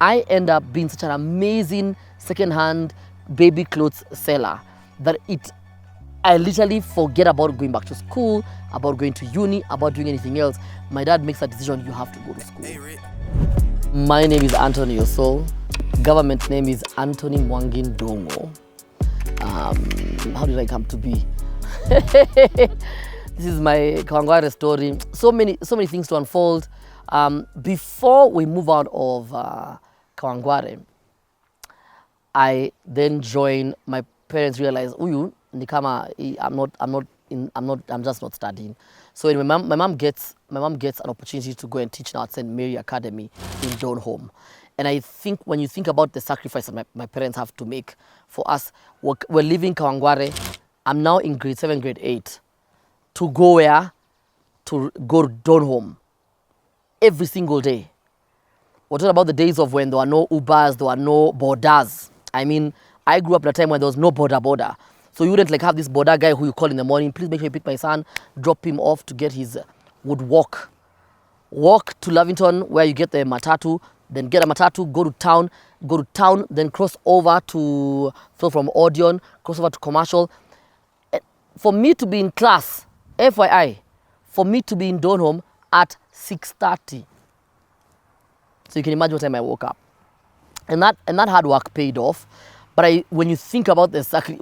I end up being such an amazing second-hand baby clothes seller that I literally forget about going back to school, about going to uni, about doing anything else. My dad makes a decision, you have to go to school. My name is Anto Neosoul. Government name is Anthony Mwangin Dongo. How did I come to be? This is my Kawangware story. So many things to unfold. Before we move out of Kawangware, I then joined. My parents realized, "Uyu, nikama, I'm just not studying." So anyway, my mom gets an opportunity to go and teach now at St. Mary Academy in Donholm. And I think when you think about the sacrifice that my parents have to make for us, we're leaving Kawangware. I'm now in grade 7, grade 8. To go where? To go to Donholm every single day. We're talking about the days of when there were no Ubers, there were no borders. I mean, I grew up at a time when there was no border. So you wouldn't like have this border guy who you call in the morning, please make sure you pick my son, drop him off to get his, would walk to Lavington where you get the matatu, then get a matatu, go to town, then cross over to, so from Odeon, cross over to Commercial. For me to be in class, FYI, for me to be in Donholm at 6:30. So you can imagine what time I woke up. And that hard work paid off. But when you think about the sacrifice,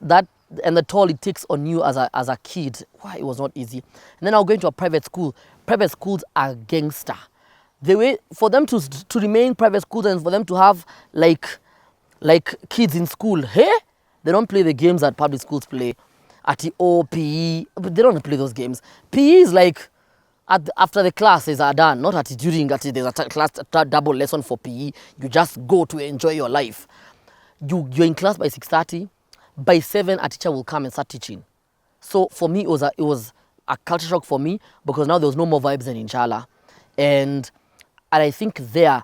that and the toll it takes on you as a kid, it was not easy. And then I was going to a private school. Private schools are gangster. The way for them to remain private schools and for them to have like kids in school, they don't play the games that public schools play. At the PE, but they don't play those games. PE is like after the classes are done, not during there's a class double lesson for PE. You just go to enjoy your life. You're in class by 6:30. By 7, a teacher will come and start teaching. So for me, it was a culture shock for me because now there was no more vibes than Inshallah. And I think there,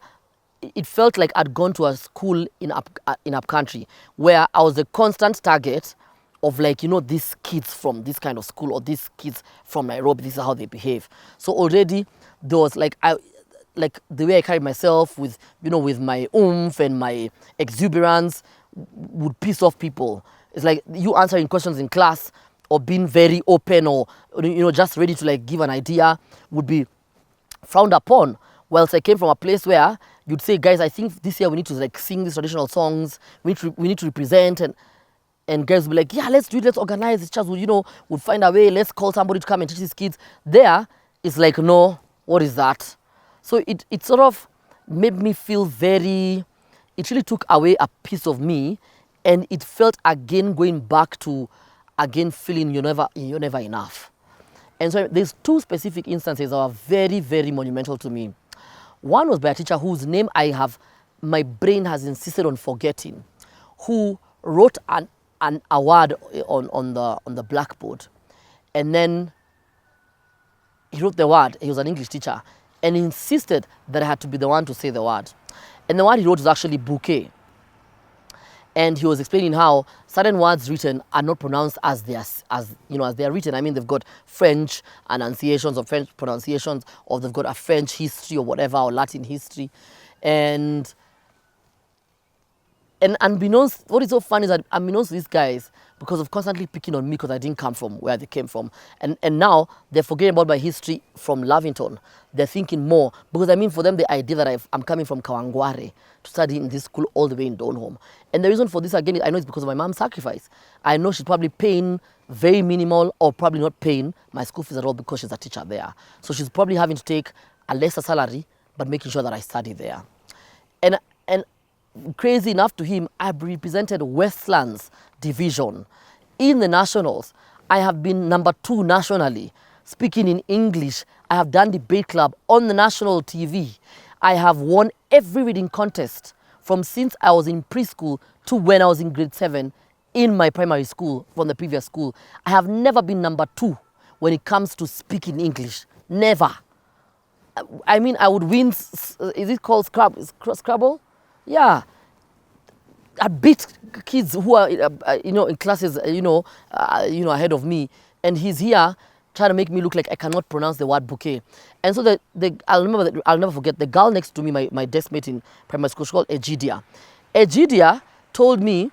it felt like I'd gone to a school in up country where I was the constant target of these kids from this kind of school or these kids from Nairobi, this is how they behave. So already there was the way I carried myself with my oomph and my exuberance would piss off people. It's like you answering questions in class or being very open or just ready to give an idea would be frowned upon. Whilst I came from a place where you'd say, guys, I think this year we need to sing these traditional songs. We need to represent and guys will be like, yeah, let's do it, let's organize. The teachers would find a way, let's call somebody to come and teach these kids. There, it's like, no, what is that? So it sort of made me feel it really took away a piece of me and it felt again going back to feeling you're never enough. And so there's 2 specific instances that are very, very monumental to me. One was by a teacher whose name my brain has insisted on forgetting, who wrote an award on the blackboard. And then he wrote the word, he was an English teacher, and insisted that I had to be the one to say the word. And the word he wrote was actually bouquet. And he was explaining how certain words written are not pronounced as they are written. I mean, they've got French enunciations or French pronunciations, or they've got a French history or whatever, or Latin history. And unbeknownst, what is so funny is that unbeknownst to these guys, because of constantly picking on me because I didn't come from where they came from, and now they're forgetting about my history from Lavington. They're thinking more, because I mean for them the idea that I'm coming from Kawangware to study in this school all the way in Donholm. And the reason for this again, I know it's because of my mom's sacrifice. I know she's probably paying very minimal or probably not paying my school fees at all because she's a teacher there. So she's probably having to take a lesser salary but making sure that I study there. And crazy enough to him, I represented Westlands Division in the nationals. I have been number 2 nationally, speaking in English. I have done debate club on the national TV. I have won every reading contest from since I was in preschool to when I was in grade 7 in my primary school from the previous school. I have never been number 2 when it comes to speaking English. Never. I mean, I would win, is it called Scrabble? Yeah. I beat kids who are, in classes, ahead of me. And he's here trying to make me look like I cannot pronounce the word bouquet. And so I'll never forget the girl next to me, my desk mate in primary school, she called Egidia. Egidia told me,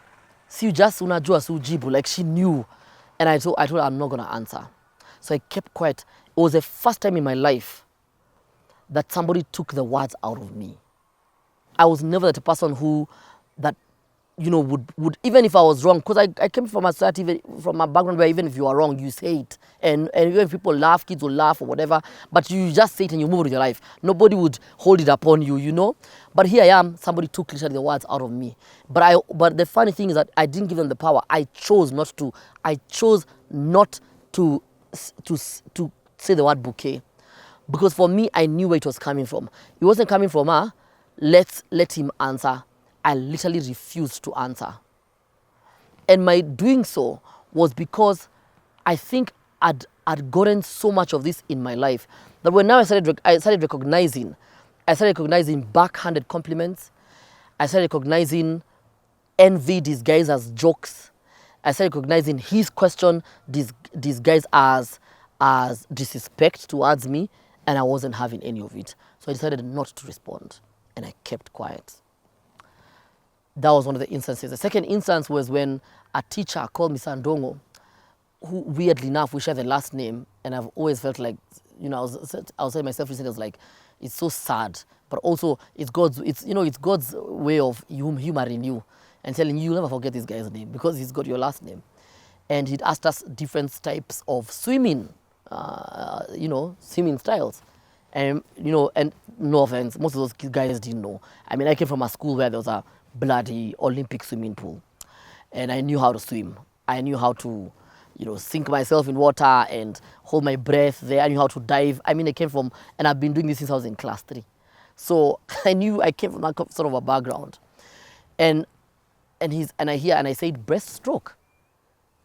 si just unajua sujibu, like she knew. And I told her I'm not gonna answer. So I kept quiet. It was the first time in my life that somebody took the words out of me. I was never the person that would even if I was wrong, because I came from a society, from a background where even if you are wrong, you say it. And even if people laugh, kids will laugh or whatever, but you just say it and you move with your life. Nobody would hold it upon you, But here I am, somebody took literally the words out of me. But the funny thing is that I didn't give them the power. I chose not to. I chose not to say the word bouquet. Because for me, I knew where it was coming from. It wasn't coming from, let him answer. I literally refused to answer. And my doing so was because I think I'd gotten so much of this in my life that when now I started recognizing backhanded compliments. I started recognizing envy disguised as jokes. I started recognizing his question disguised as disrespect towards me, and I wasn't having any of it. So I decided not to respond, and I kept quiet. That was one of the instances. The second instance was when a teacher called me Sandongo, who weirdly enough we share the last name, and I've always felt like, I was saying myself recently, I was like, it's so sad, but also it's God's way of humoring you and telling you, you'll never forget this guy's name because he's got your last name. And he'd asked us different types of swimming, swimming styles. And no offense, most of those guys didn't know. I mean, I came from a school where there was a bloody Olympic swimming pool, and I knew how to swim. I knew how to, sink myself in water and hold my breath there. I knew how to dive. I mean, and I've been doing this since I was in class 3. So I came from that sort of a background. And I said breaststroke.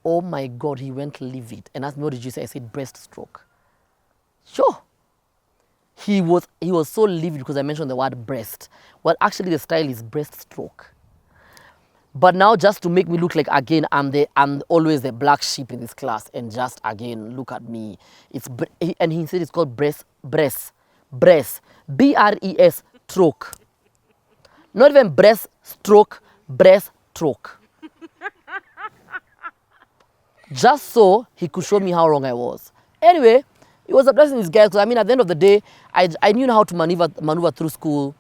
Oh my God, he went livid and asked me, what did you say? I said breaststroke. Sure. He was so livid because I mentioned the word breast. Well, actually the style is breaststroke. But now just to make me look like, again, I'm always the black sheep in this class, and just, again, look at me. And he said it's called breast, BRES, stroke. Not even breast stroke, breast stroke. Just so he could show me how wrong I was. Anyway, it was a blessing in disguise, because at the end of the day, I knew how to maneuver through school.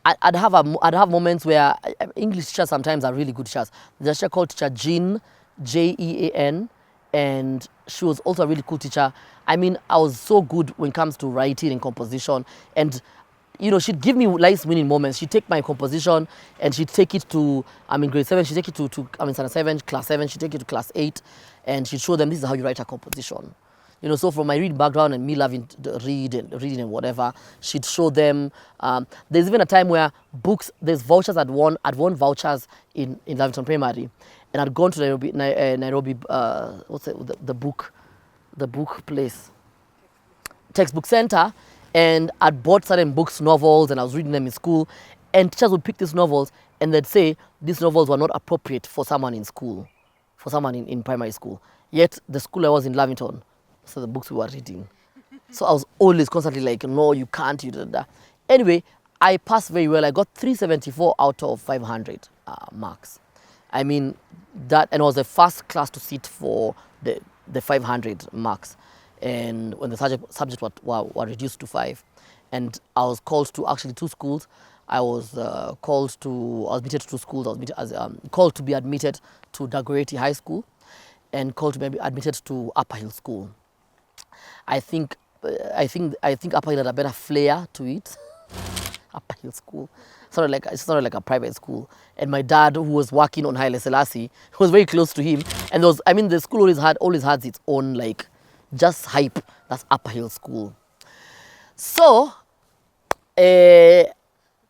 I'd have moments where English teachers sometimes are really good teachers. There's a teacher called Teacher Jean, Jean, and she was also a really cool teacher. I was so good when it comes to writing and composition, and she'd give me life-winning moments. She'd take my composition and she'd take it to, grade 7, she'd take it to standard 7, class 7, she'd take it to class 8, and she'd show them, this is how you write a composition. So from my reading background and me loving to reading and whatever, she'd show them. There's even a time where there's vouchers, I'd won vouchers in Lavington Primary, and I'd gone to Nairobi, what's it, the book place, textbook center, and I'd bought certain books, novels, and I was reading them in school, and teachers would pick these novels, and they'd say these novels were not appropriate for someone in school, for someone in primary school. Yet the school I was in, Lavington, so the books we were reading. So I was always constantly like, no, you can't, Anyway, I passed very well. I got 374 out of 500 marks. And I was the first class to sit for the 500 marks. And when the subject were reduced to 5. And I was called to actually 2 schools. I was admitted to 2 schools. I was called to be admitted to Dagoretti High School and called to be admitted to Upper Hill School. I think Upper Hill had a better flair to it. Upper Hill School, sort of like a private school. And my dad, who was working on Haile Selassie, was very close to him. And the school always had its own just hype. That's Upper Hill School. So I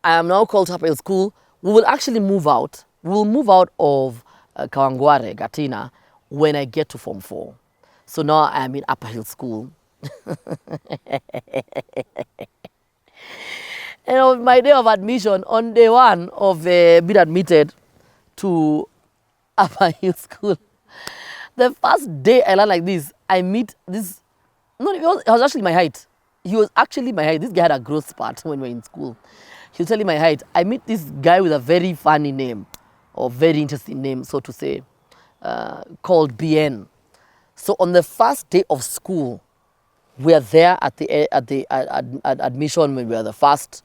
am now called to Upper Hill School. We will actually move out. We will move out of Kawangware, Gatina, when I get to Form 4. So now I am in Upper Hill School. And on my day of admission, on day 1 of being admitted to Upper Hill School, The first day I learned like this, I meet this. No, it was actually my height. He was actually my height. This guy had a growth spurt when we were in school. He was telling my height. I meet this guy with a very funny name, or very interesting name, so to say, called BN. So on the first day of school, we are there at the admission when we were the first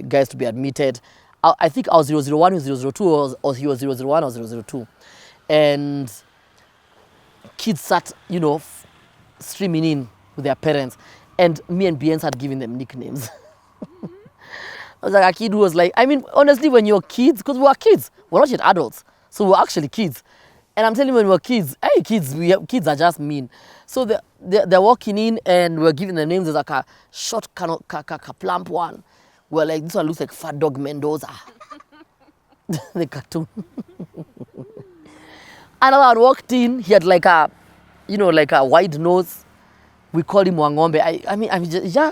guys to be admitted. I think I was 001, he was 002, or he was 001 or 002. And kids sat, streaming in with their parents. And me and BN started giving them nicknames. I was like, a kid who was like, I mean, honestly, when you're kids, because we were kids, we're not yet adults. So we're actually kids. And I'm telling you, when we're kids, hey, kids are just mean. So they're walking in and we're giving them names. There's like a short, plump one. We're like, this one looks like Fat Dog Mendoza. The cartoon. Another one walked in, he had like a, like a wide nose. We called him Wangombe. I mean, just, yeah.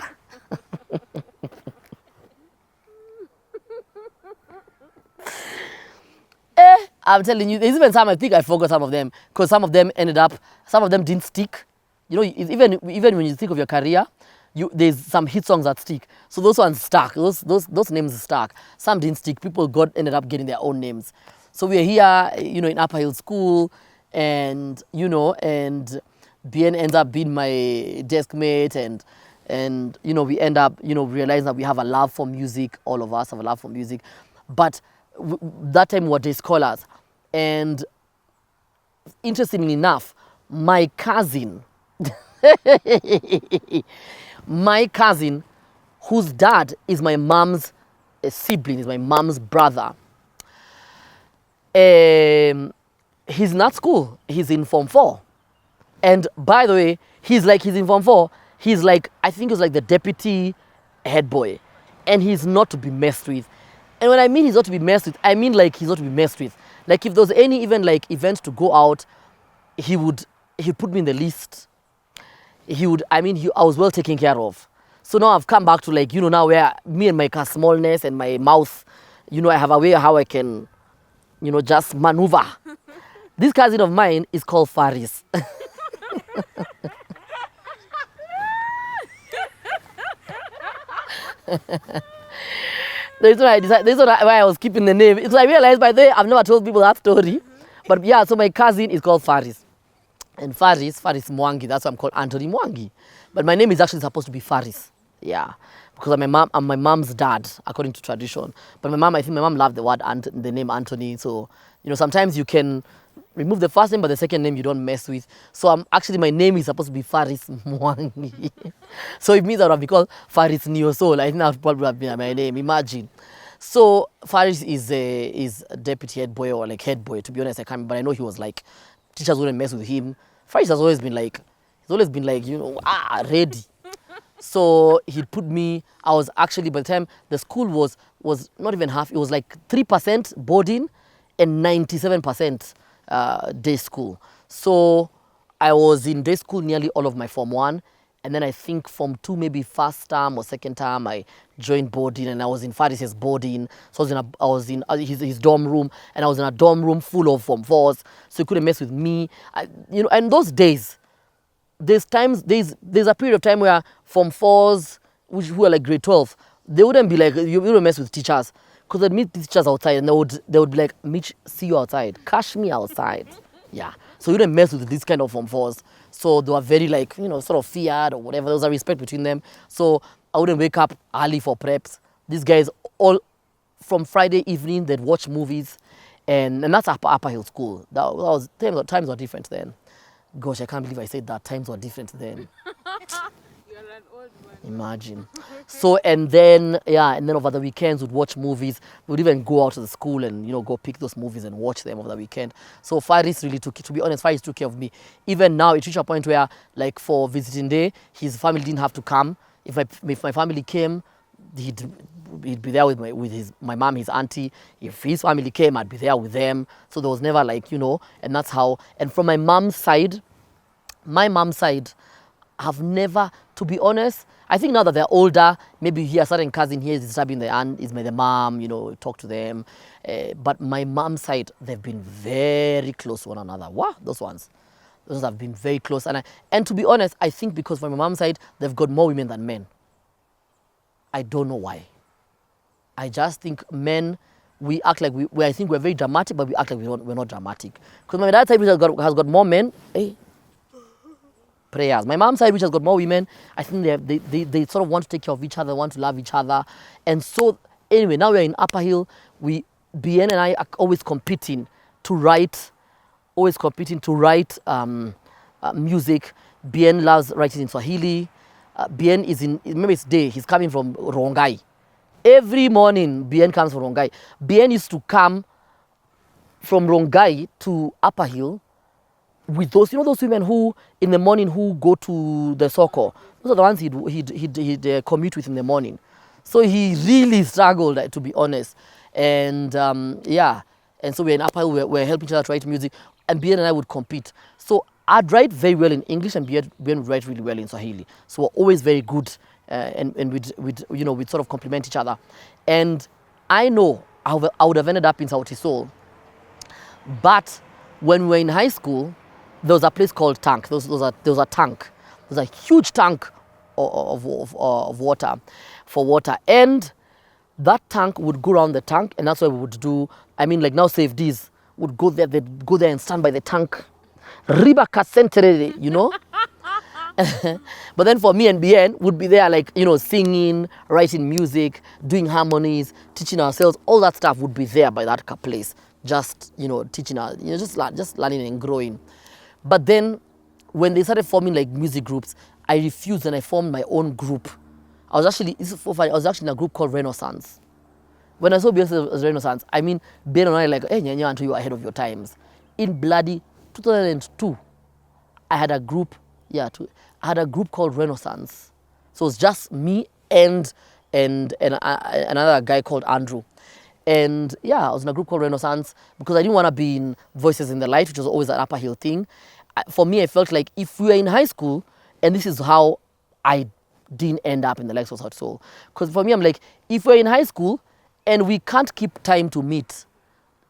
I'm telling you, there's even some, I think I forgot some of them, because some of them didn't stick. Even when you think of your career, there's some hit songs that stick. So those ones stuck. Those names stuck. Some didn't stick. People ended up getting their own names. So we're here, in Upper Hill School, and and BN ends up being my desk mate, and we end up realizing that we have a love for music. All of us have a love for music, but that time we were day scholars, and interestingly enough, my cousin, whose dad is my mom's sibling, is my mom's brother. He's not school. He's in Form 4. And by the way, he's in Form 4. He's like, I think he's like the deputy head boy. And he's not to be messed with. And when I mean he's not to be messed with, I mean like he's not to be messed with. Like if there was any even like event to go out, he'd put me in the list. I was well taken care of. So now I've come back to like, now where me and my smallness and my mouth, I have a way how I can, just maneuver. This cousin of mine is called Faris. That's why I was keeping the name. Because I realized by the way, I've never told people that story. But yeah, so my cousin is called Faris. And Faris Mwangi, that's why I'm called Anthony Mwangi. But my name is actually supposed to be Faris. Yeah. Because I'm my mom's dad, according to tradition. But I think my mom loved the name Anthony. So, sometimes you can remove the first name, but the second name you don't mess with. So my name is supposed to be Faris Mwangi. So it means I would have been called Faris Neosoul. I think that would probably have been my name, imagine. So Faris is a deputy head boy, or like head boy, to be honest, I can't remember, but I know he was like, teachers wouldn't mess with him. Faris has always been like, ready. So he'd put me, I was actually, by the time the school was not even half, it was like 3% boarding and 97% day school. So I was in day school nearly all of my Form 1. And then I think Form 2, maybe first term or second term, I joined boarding, and I was in Faris's boarding. So I was in his dorm room, and I was in a dorm room full of Form 4s. So he couldn't mess with me. And those days, there's a period of time where Form 4s, who are like grade 12, they wouldn't be like, you wouldn't mess with teachers. Because they'd meet teachers outside, and they would be like, Mitch, see you outside. Cash me outside. Yeah. So you wouldn't mess with this kind of Form 4s. So they were very like, sort of feared or whatever. There was a respect between them. So I wouldn't wake up early for preps. These guys, all from Friday evening, they'd watch movies. And that's Upper Hill School. Times were different then. Gosh, I can't believe I said that. Times were different then. You're an old one. Imagine. So, and then over the weekends, we'd watch movies. We'd even go out to the school and, go pick those movies and watch them over the weekend. So Faris really to be honest, Faris took care of me. Even now, it reached a point where, like, for visiting day, his family didn't have to come. If my family came, he'd be there with my mom, his auntie. If his family came, I'd be there with them. So there was never like, and that's how, and from my mom's side, have never, to be honest, I think now that they're older, maybe here a certain cousin here is disturbing the aunt, is the mom, talk to them. But my mom's side, they've been very close to one another. Wow, those ones. Those have been very close. And to be honest, I think because from my mom's side, they've got more women than men. I don't know why. I just think men, we act like I think we're very dramatic, but we act like we're not dramatic. Because my dad's side, which has got more men, prayers. My mom's side, which has got more women, I think they sort of want to take care of each other, want to love each other. And so, anyway, now we're in Upper Hill. BN and I are always competing to write music. BN loves writing in Swahili. BN is remember it's day, he's coming from Rongai. Every morning, BN comes from Rongai. BN used to come from Rongai to Upper Hill with those women who, in the morning, who go to the soko. Those are the ones he'd commute with in the morning. So he really struggled, to be honest. And and so we're in Upper Hill, we're helping each other to write music, and BN and I would compete. So I'd write very well in English, and BN would write really well in Swahili. So we're always very good, and we'd sort of complement each other. And I know I would have ended up in Anto Neosoul, but when we were in high school, there was a place called Tank. There was a tank. There was a huge tank of water, for water, and that tank would go around the tank, and that's what we would do. I mean, like now safeties would go there, they'd go there and stand by the tank. Riba Kasentere, But then for me and BN, would be there like, singing, writing music, doing harmonies, teaching ourselves, all that stuff would be there by that place. Just, teaching us, just learning and growing. But then when they started forming like music groups, I refused and I formed my own group. I was actually in a group called Renaissance. When I saw Beyonce as Renaissance, I mean, Ben and I like, hey, Anto, you are ahead of your times. In bloody 2002, I had a group, called Renaissance. So it was just me and another guy called Andrew. And I was in a group called Renaissance because I didn't want to be in Voices in the Light, which was always an Upper Hill thing. For me, I felt like if we were in high school, and this is how I didn't end up in the likes of Anto Neosoul. Because for me, I'm like, if we're in high school and we can't keep time to meet,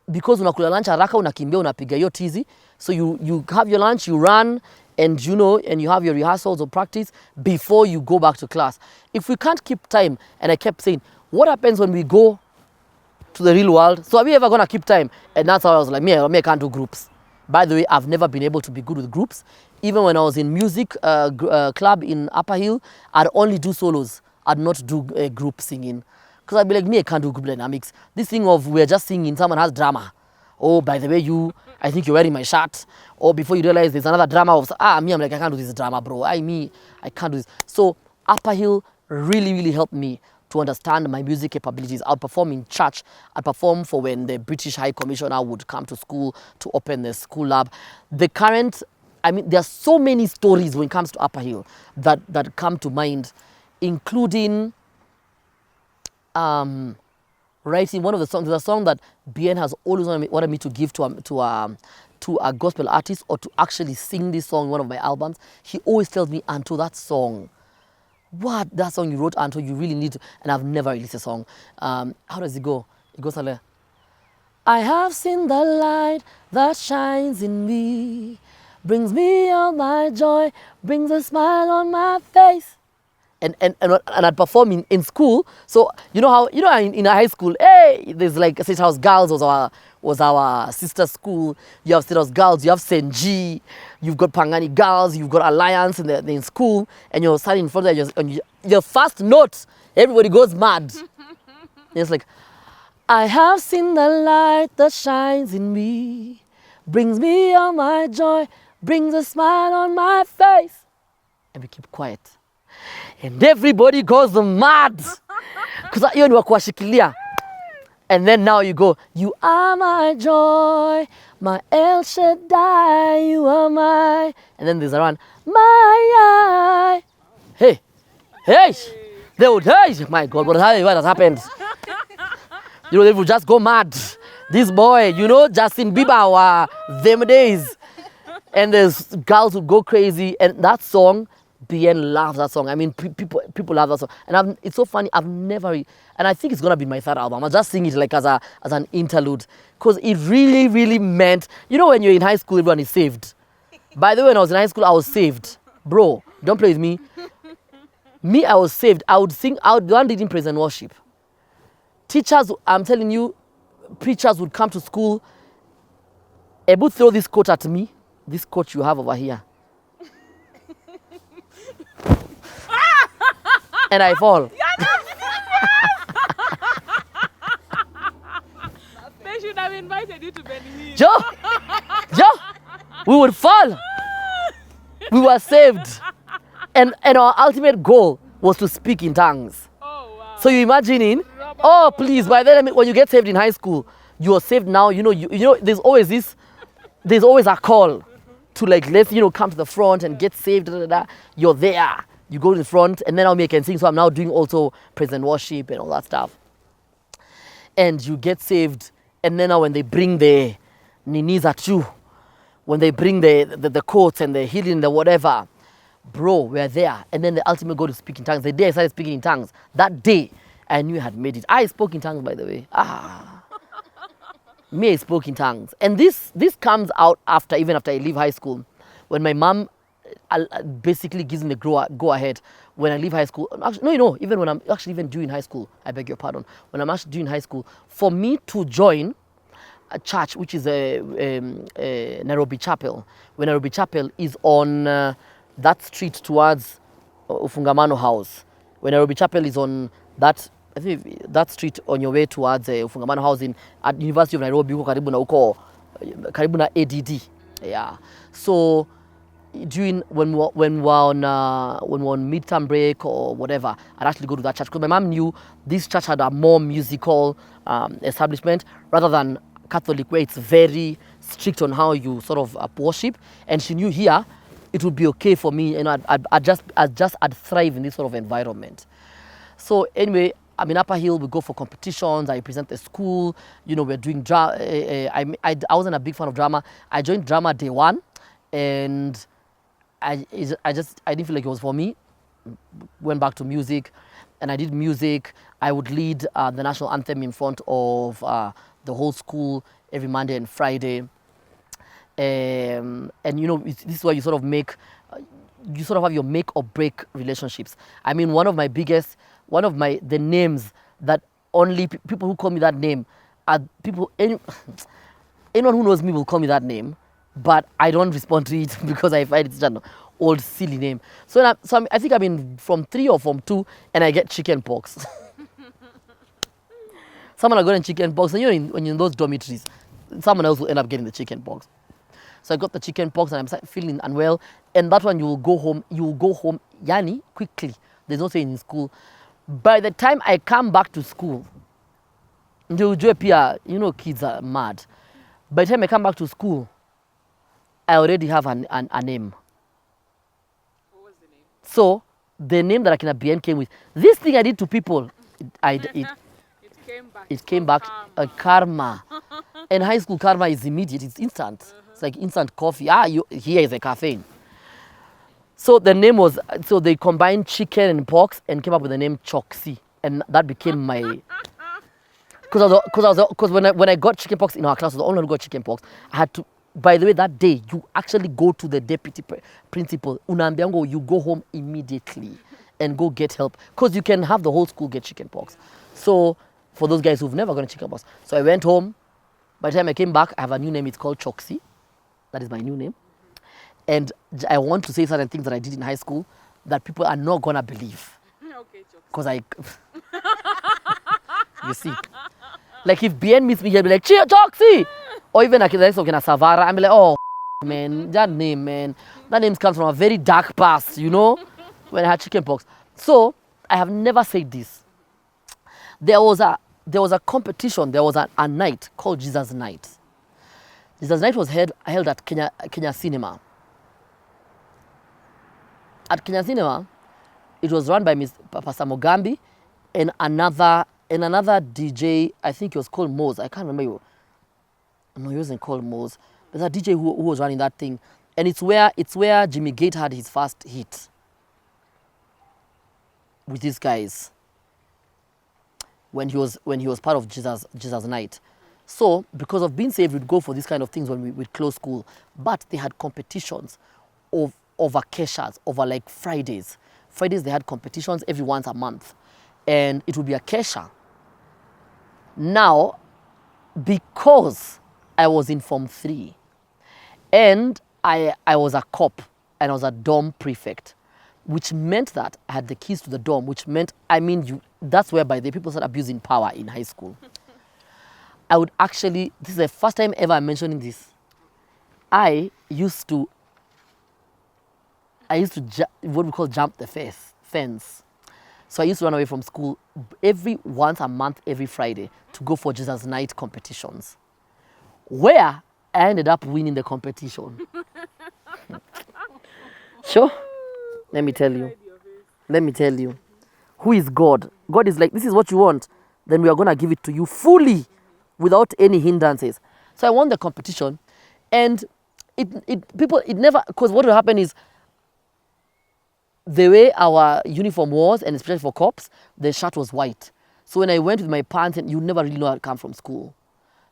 because unakula lunch haraka, unakimbia, unapiga hiyo tizi, so you have your lunch, you run, and and you have your rehearsals or practice before you go back to class. If we can't keep time, and I kept saying, what happens when we go to the real world? So are we ever gonna keep time? And that's how I was like, me I can't do groups. By the way, I've never been able to be good with groups. Even when I was in music club in Upper Hill, I'd only do solos. I'd not do group singing. Because I'd be like, I can't do group dynamics. This thing of we're just singing, someone has drama. Oh, by the way, I think you're wearing my shirt. Or before you realize there's another drama of, I'm like, I can't do this drama, bro. I can't do this. So Upper Hill really, really helped me to understand my music capabilities. I'd perform in church. I'd perform for when the British High Commissioner would come to school to open the school lab. There are so many stories when it comes to Upper Hill that come to mind, including writing one of the songs. There's a song that BN has always wanted me to give to a gospel artist, or to actually sing this song in one of my albums. He always tells me, Anto, that song, that song you wrote, Anto, you really need to, and I've never released a song. How does it go? It goes like, I have seen the light that shines in me, brings me all my joy, brings a smile on my face. And I'd perform in school. So in high school, hey, there's like State House Girls was our sister school. You have State House Girls, you have Senji, you've got Pangani Girls, you've got Alliance in school, and you're standing in front of your first note, everybody goes mad. It's like, I have seen the light that shines in me, brings me all my joy, brings a smile on my face. And we keep quiet. And everybody goes mad. Because hiyo ni wa kuwashikilia. And then now you go, you are my joy, my El Shaddai, you are my. And then there's a run, my eye. Hey, they would, hey, my God, what has happened? They would just go mad. This boy, Justin Bieber, them days. And there's girls who go crazy. And that song, BN loves that song. I mean, people love that song. And it's so funny, I've never, and I think it's going to be my third album. I'll just sing it like as an interlude. Because it really, really meant, when you're in high school, everyone is saved. By the way, when I was in high school, I was saved. Bro, don't play with me. Me, I was saved. I would sing, I would be the one leading praise and worship. Teachers, I'm telling you, preachers would come to school. Ebu throw this coat at me. This coat you have over here. And I fall. They should have invited you to Benny Hill. Joe, we would fall. We were saved. And our ultimate goal was to speak in tongues. Oh, wow. So you imagining, oh please, by then when you get saved in high school, you are saved now, you know, there's always a call to like, let's, come to the front and get saved, You're there, you go to the front, and then now me I can sing, so I'm now doing also praise and worship and all that stuff. And you get saved, and then now when they bring the ninis at you, when they bring the coats and the healing, the whatever, bro, we're there. And then the ultimate goal to speak in tongues. The day I started speaking in tongues, that day, I knew I had made it. I spoke in tongues, by the way. Me, I spoke in tongues. And this comes out even after I leave high school, when my mom basically gives me the go ahead when I leave high school. Actually, no, even when I'm actually even doing high school, I beg your pardon, when I'm actually doing high school, for me to join a church, which is a Nairobi Chapel, when Nairobi Chapel is on that street towards Ufungamano House. When Nairobi Chapel is on that, I think that street on your way towards Ufungamano House at University of Nairobi, karibu na ADD. Yeah. So when we were on midterm break or whatever, I'd actually go to that church because my mom knew this church had a more musical establishment rather than Catholic, where it's very strict on how you sort of worship, and she knew here it would be okay for me, I'd thrive in this sort of environment. So anyway, I'm in Upper Hill, we go for competitions, I present the school, we're doing drama. I wasn't a big fan of drama. I joined drama day one, and I didn't feel like it was for me. Went back to music, and I did music. I would lead the national anthem in front of the whole school every Monday and Friday. And this is where you sort of have your make or break relationships. I mean, the names that only people who call me that name are people, anyone who knows me will call me that name, but I don't respond to it because I find it's an old silly name. So I think I'm in Form 3 or Form 2 and I get chicken pox. Someone are getting chicken pox, and when you're in those dormitories, someone else will end up getting the chicken pox. So I got the chicken pox and I'm feeling unwell. And that one, you will go home, yani, quickly. There's no saying in school. By the time I come back to school, kids are mad. By the time I come back to school, I already have a name. What was the name? So the name that Akina BN came with, this thing I did to people, it came back a karma. In high school, karma is immediate, it's instant. It's like instant coffee. Here is a caffeine. So the name was, so they combined chicken and pox and came up with the name Choxy. And that became my, because when I got chicken pox in our class, I was the only one who got chicken pox. I had to, by the way, that day, you actually go to the deputy principal, Unambiango, you go home immediately and go get help. Because you can have the whole school get chicken pox. So for those guys who've never gotten chicken pox. So I went home. By the time I came back, I have a new name. It's called Choxy. That is my new name. And I want to say certain things that I did in high school that people are not going to believe. Okay, Because you see. Like if BN meets me, he'll be like, Choxy! Or even like the next of Savara, I'm like, oh, man, that name comes from a very dark past, when I had chicken pox. So I have never said this. There was a competition, there was a night called Jesus Night. Jesus Night was held at Kenya Cinema. At Kenya Cinema, it was run by Pastor Mogambi and another DJ, I think he was called Mose. I can't remember. No, he wasn't called Mose. There's a DJ who was running that thing. And it's where Jimmy Gate had his first hit with these guys when he was part of Jesus Night. So because of being safe, we'd go for these kind of things when we'd close school. But they had competitions over acacias, over like Fridays. Fridays they had competitions every once a month. And it would be acacia. Now, because I was in Form 3 and I was a cop and I was a dorm prefect, which meant that I had the keys to the dorm, which meant, that's whereby the people started abusing power in high school. I would actually, this is the first time ever I'm mentioning this. I used to what we call jump the fence. So I used to run away from school once a month, every Friday, to go for Jesus Night competitions, where I ended up winning the competition. Sure? Let me tell you. Who is God? God is like, this is what you want, then we are going to give it to you fully, without any hindrances. So I won the competition, and because what will happen is, the way our uniform was, and especially for cops, the shirt was white. So when I went with my pants, and you never really know I'd come from school.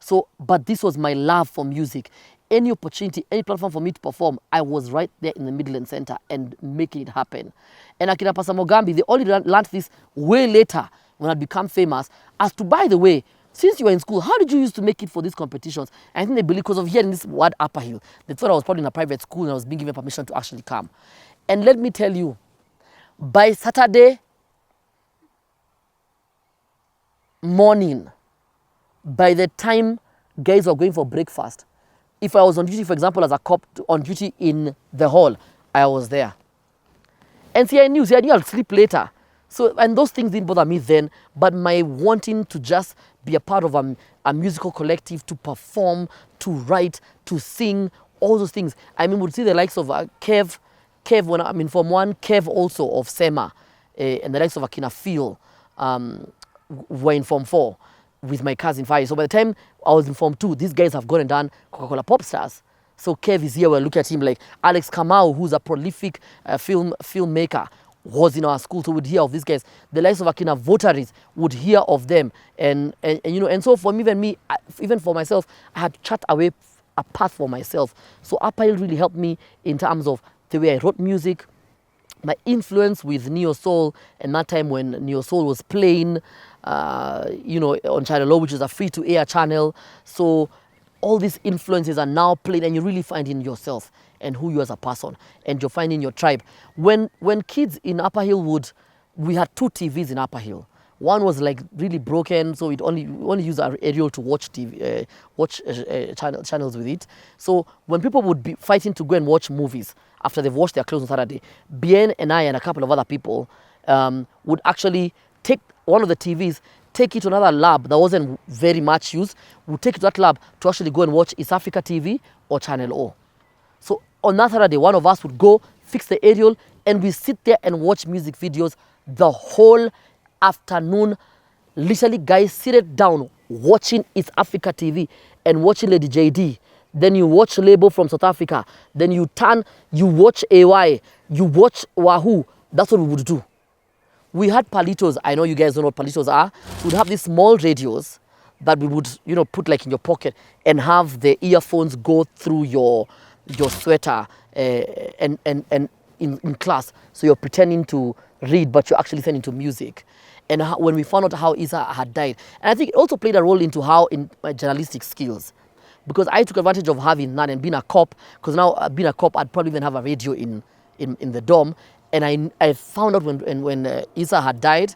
So, but this was my love for music. Any opportunity, any platform for me to perform, I was right there in the middle and center and making it happen. And Akina Pastor Mogambi, they only learned this way later when I'd become famous, as to, by the way, since you were in school, how did you used to make it for these competitions? And I think they believe, because of hearing this word Upper Hill, they thought I was probably in a private school and I was being given permission to actually come. And let me tell you, by Saturday morning, by the time guys were going for breakfast, if I was on duty, for example, as a cop on duty in the hall, I was there. And I knew I'd sleep later. So, and those things didn't bother me then, but my wanting to just be a part of a musical collective, to perform, to write, to sing, all those things. We'd see the likes of Kev when I'm in Form 1, Kev also of SEMA, and the likes of Akina Phil were in Form 4 with my cousin Fai. So by the time I was in Form 2, these guys have gone and done Coca-Cola Pop Stars. So Kev is here, we'll look at him like Alex Kamau, who's a prolific filmmaker, was in our school, so we'd hear of these guys. The likes of Akina Votaries would hear of them. And so for me, even for myself, I had to chart away a path for myself. So Upper Hill really helped me in terms of the way I wrote music, my influence with Neosoul, and that time when Neosoul was playing, on Channel O, which is a free-to-air channel. So all these influences are now played, and you really find in yourself and who you are as a person, and you're finding your tribe. When kids in Upper Hill we had 2 TVs in Upper Hill. One was like really broken, so we'd only use our aerial to watch TV, channels with it. So when people would be fighting to go and watch movies after they've washed their clothes on Saturday, Bien and I and a couple of other people would actually take one of the TVs, take it to another lab that wasn't very much used, would take it to that lab to actually go and watch East Africa TV or Channel O. So on that Saturday, one of us would go, fix the aerial, and we sit there and watch music videos the whole afternoon. Literally, guys seated down watching East Africa TV and watching Lady JD. Then you watch Label from South Africa. Then you watch AY, you watch Wahoo. That's what we would do. We had palitos. I know you guys don't know what palitos are. We'd have these small radios that we would, put like in your pocket and have the earphones go through your sweater and in class. So you're pretending to read, but you're actually listening to music. And when we found out how Isa had died, and I think it also played a role into how in my journalistic skills, because I took advantage of having that and being a cop, because now being a cop, I'd probably even have a radio in the dorm. And I found out when Isa had died,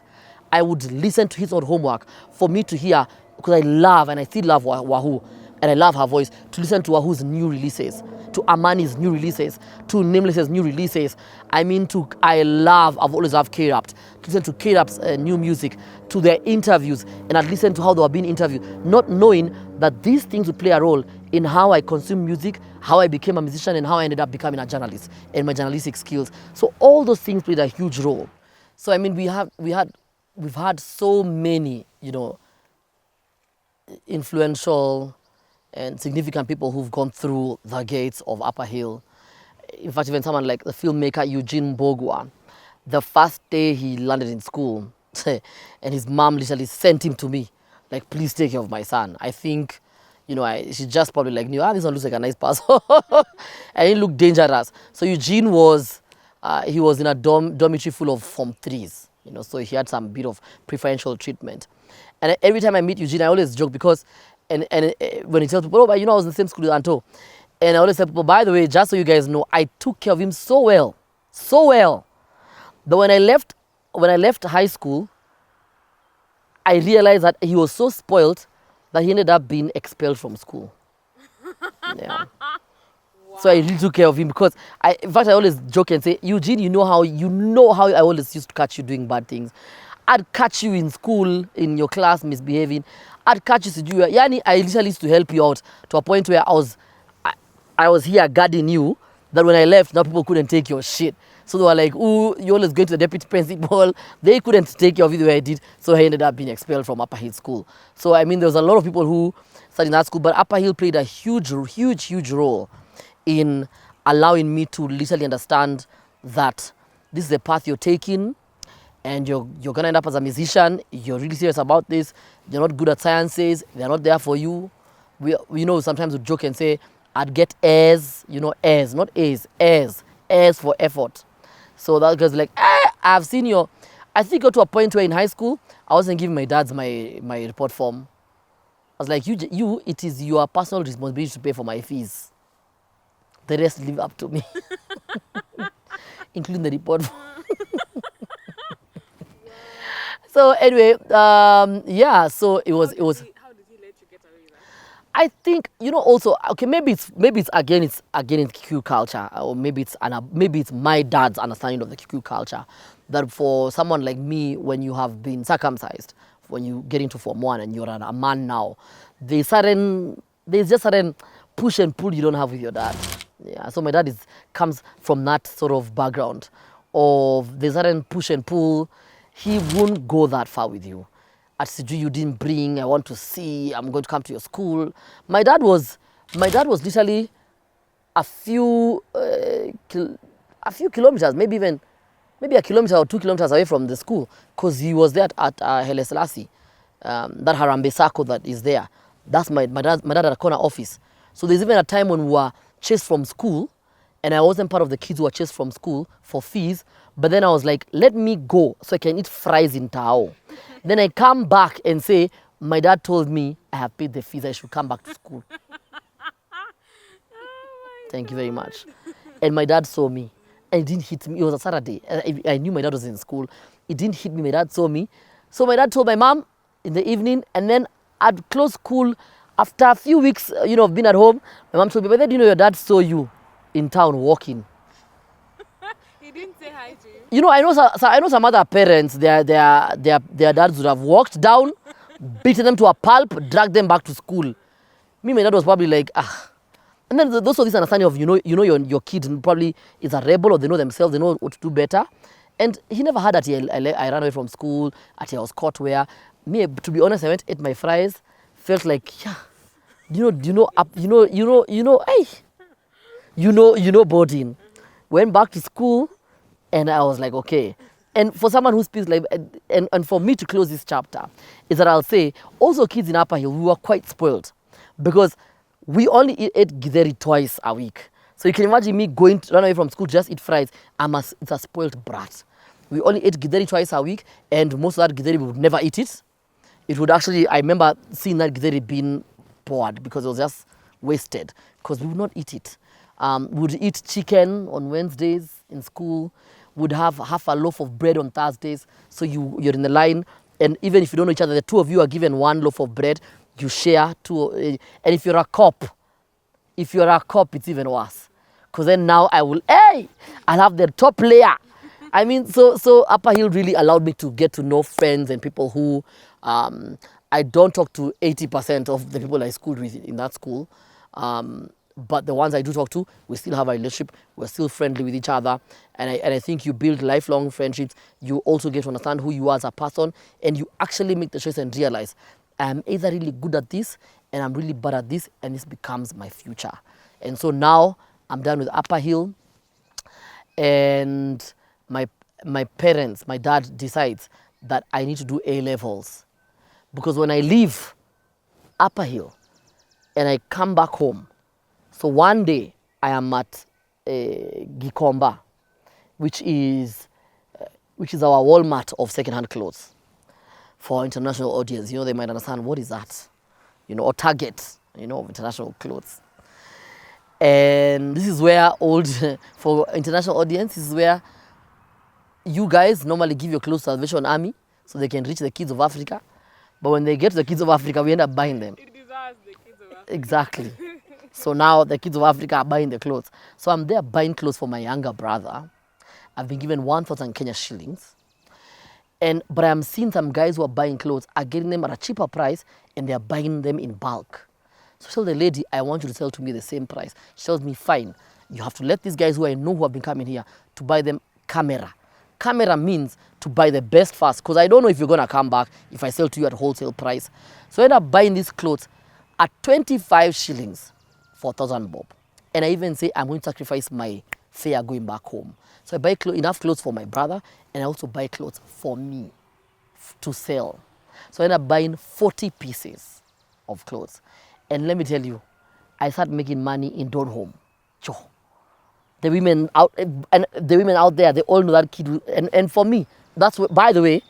I would listen to his own homework for me to hear, because I love, and I still love Wahoo, and I love her voice, to listen to Wahoo's new releases, to Amani's new releases, to Nameless's new releases. I've always loved K-Rapt, to listen to K-Rapt's new music, to their interviews, and I'd listen to how they were being interviewed, not knowing that these things would play a role in how I consume music, how I became a musician, and how I ended up becoming a journalist, and my journalistic skills. So all those things played a huge role. So we've had so many, influential and significant people who've gone through the gates of Upper Hill. In fact, even someone like the filmmaker Eugene Bogwa, the first day he landed in school, and his mom literally sent him to me, like, please take care of my son. I think she just probably like knew, this one looks like a nice person. And he looked dangerous. So Eugene was, he was in a dormitory full of Form 3s, so he had some bit of preferential treatment. And every time I meet Eugene, I always joke because, and when he tells people, oh, but I was in the same school with Anto. And I always tell people, by the way, just so you guys know, I took care of him so well, that when I left high school, I realized that he was so spoiled that he ended up being expelled from school. Yeah. Wow. So I really took care of him because in fact, I always joke and say, Eugene, you know how I always used to catch you doing bad things. I'd catch you in school, in your class, misbehaving. I'd catch you to do. Yani, I literally used to help you out to a point where I was here guarding you. That when I left, now people couldn't take your shit. So they were like, ooh, you always going to the deputy principal. They couldn't take care of you the way I did. So I ended up being expelled from Upper Hill School. So, I mean, there was a lot of people who studied in that school, but Upper Hill played a huge role in allowing me to literally understand that this is the path you're taking and you're going to end up as a musician. You're really serious about this. You're not good at sciences. They're not there for you. Sometimes we joke and say, I'd get A's, A's, not A's, A's for effort. So that guy's like, I've seen I think got to a point where in high school, I wasn't giving my dads my report form. I was like, it is your personal responsibility to pay for my fees. The rest leave up to me, including the report form. So anyway, so it was. How did he let you get away with that? I think also okay, maybe it's again in QQ culture, or maybe it's my dad's understanding of the QQ culture, that for someone like me, when you have been circumcised, when you get into Form 1 and you're a man now, there's just certain push and pull you don't have with your dad. Yeah, so my dad comes from that sort of background of there's certain push and pull. He won't go that far with you. At CG you didn't bring, I want to see, I'm going to come to your school. My dad was literally a few kilometers, maybe a kilometer or 2 kilometers away from the school, because he was there at Haile Selassie, that Harambe Circle that is there. That's my dad had a corner office. So there's even a time when we were chased from school, and I wasn't part of the kids who were chased from school for fees, but then I was like, let me go so I can eat fries in Tao. Then I come back and say, my dad told me I have paid the fees, I should come back to school. Thank you very much. And my dad saw me, and it didn't hit me. It was a Saturday. I knew my dad was in school. It didn't hit me. My dad saw me. So my dad told my mom in the evening, and then I'd close school. After a few weeks, of being at home, my mom told me, but then your dad saw you in town walking. He didn't say hi to you? I know some other parents, their dads would have walked down, beaten them to a pulp, dragged them back to school. Me, my dad was probably like, And then there's also this understanding of, your kid probably is a rebel, or they know themselves, they know what to do better. And he never had that I ran away from school, I was caught where. Me, to be honest, I went, ate my fries, felt like, boarding. Went back to school, and I was like, okay. And for someone who speaks like, and for me to close this chapter, is that I'll say, also kids in Upper Hill, we were quite spoiled, because we only ate githeri twice a week. So you can imagine me going to run away from school, just eat fries. It's a spoiled brat. We only ate githeri twice a week, and most of that githeri, we would never eat it. It would actually, I remember seeing that githeri being poured because it was just wasted, because we would not eat it. We would eat chicken on Wednesdays in school. Would have half a loaf of bread on Thursdays. So you're in the line, and even if you don't know each other, the two of you are given one loaf of bread. You share two. And if you're a cop, it's even worse. Because then now I'll have the top layer. I mean, so Upper Hill really allowed me to get to know friends and people who I don't talk to 80% of the people I schooled with in that school. But the ones I do talk to, we still have a relationship. We're still friendly with each other. And I think you build lifelong friendships. You also get to understand who you are as a person. And you actually make the choice and realize, I'm either really good at this and I'm really bad at this, and this becomes my future. And so now I'm done with Upper Hill. And my parents, my dad decides that I need to do A-levels. Because when I leave Upper Hill, and I come back home. So one day I am at Gikomba, which is our Walmart of second-hand clothes for international audience. You know, they might understand what is that, you know, or Target, you know, of international clothes. And this is where for international audience, this is where you guys normally give your clothes to Salvation Army so they can reach the kids of Africa. But when they get to the kids of Africa, we end up buying them. It deserves the kids of Africa. Exactly. So now the kids of Africa are buying the clothes. So I'm there buying clothes for my younger brother. I've been given 1,000 Kenya shillings. But I'm seeing some guys who are buying clothes are getting them at a cheaper price and they're buying them in bulk. So I tell the lady, I want you to sell to me the same price. She tells me, fine. You have to let these guys who I know who have been coming here to buy them camera. Camera means to buy the best first, because I don't know if you're going to come back if I sell to you at wholesale price. So I end up buying these clothes at 25 shillings for 1,000 bob. And I even say I'm going to sacrifice my fare going back home. So I buy enough clothes for my brother, and I also buy clothes for me to sell. So I end up buying 40 pieces of clothes. And let me tell you, I started making money in Donholm. The women out there, they all know that kid. And for me, that's what, by the way,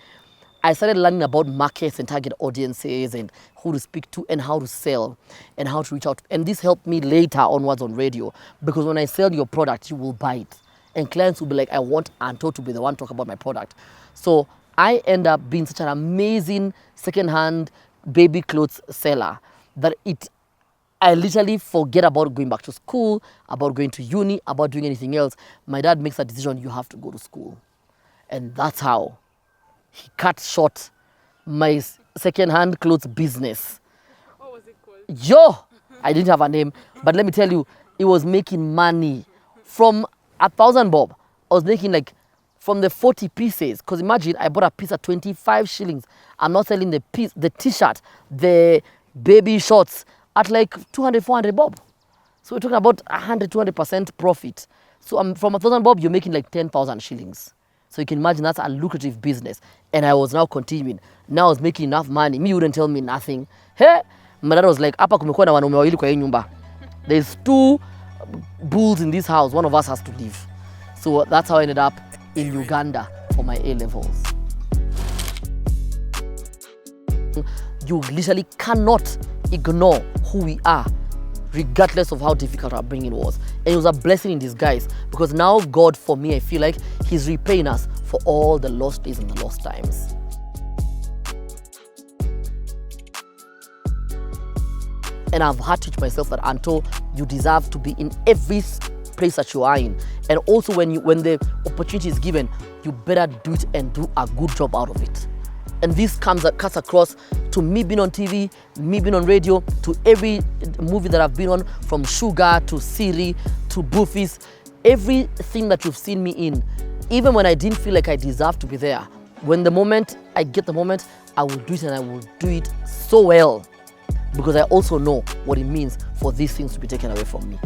I started learning about markets and target audiences and who to speak to and how to sell and how to reach out. And this helped me later onwards on radio, because when I sell your product, you will buy it. And clients will be like, I want Anto to be the one to talk about my product. So I end up being such an amazing second-hand baby clothes seller that I literally forget about going back to school, about going to uni, about doing anything else. My dad makes a decision, you have to go to school. And that's how he cut short my second-hand clothes business. What was it called? Yo! I didn't have a name, but let me tell you, it was making money. From 1,000 bob, I was making like from the 40 pieces. Because imagine, I bought a piece at 25 shillings. I'm not selling the piece, the t-shirt, the baby shorts at like 200, 400 bob. So we're talking about 100, 200% profit. So from 1,000 bob, you're making like 10,000 shillings. So you can imagine that's a lucrative business. And I was now continuing. Now I was making enough money. Me wouldn't tell me nothing. Hey, my dad was like, hapa kumekuwa na wanaume wawili kwa hii nyumba. There's 2 bulls in this house. One of us has to leave. So that's how I ended up in Uganda for my A-levels. You literally cannot ignore who we are, regardless of how difficult our upbringing was. And it was a blessing in disguise, because now God, for me, I feel like He's repaying us for all the lost days and the lost times. And I've had to teach myself that, Anto, you deserve to be in every place that you are in. And also when the opportunity is given, you better do it and do a good job out of it. And this cuts across to me being on TV, me being on radio, to every movie that I've been on, from Sugar to Siri to Boofies, everything that you've seen me in, even when I didn't feel like I deserved to be there. When the moment, I get the moment, I will do it, and I will do it so well, because I also know what it means for these things to be taken away from me.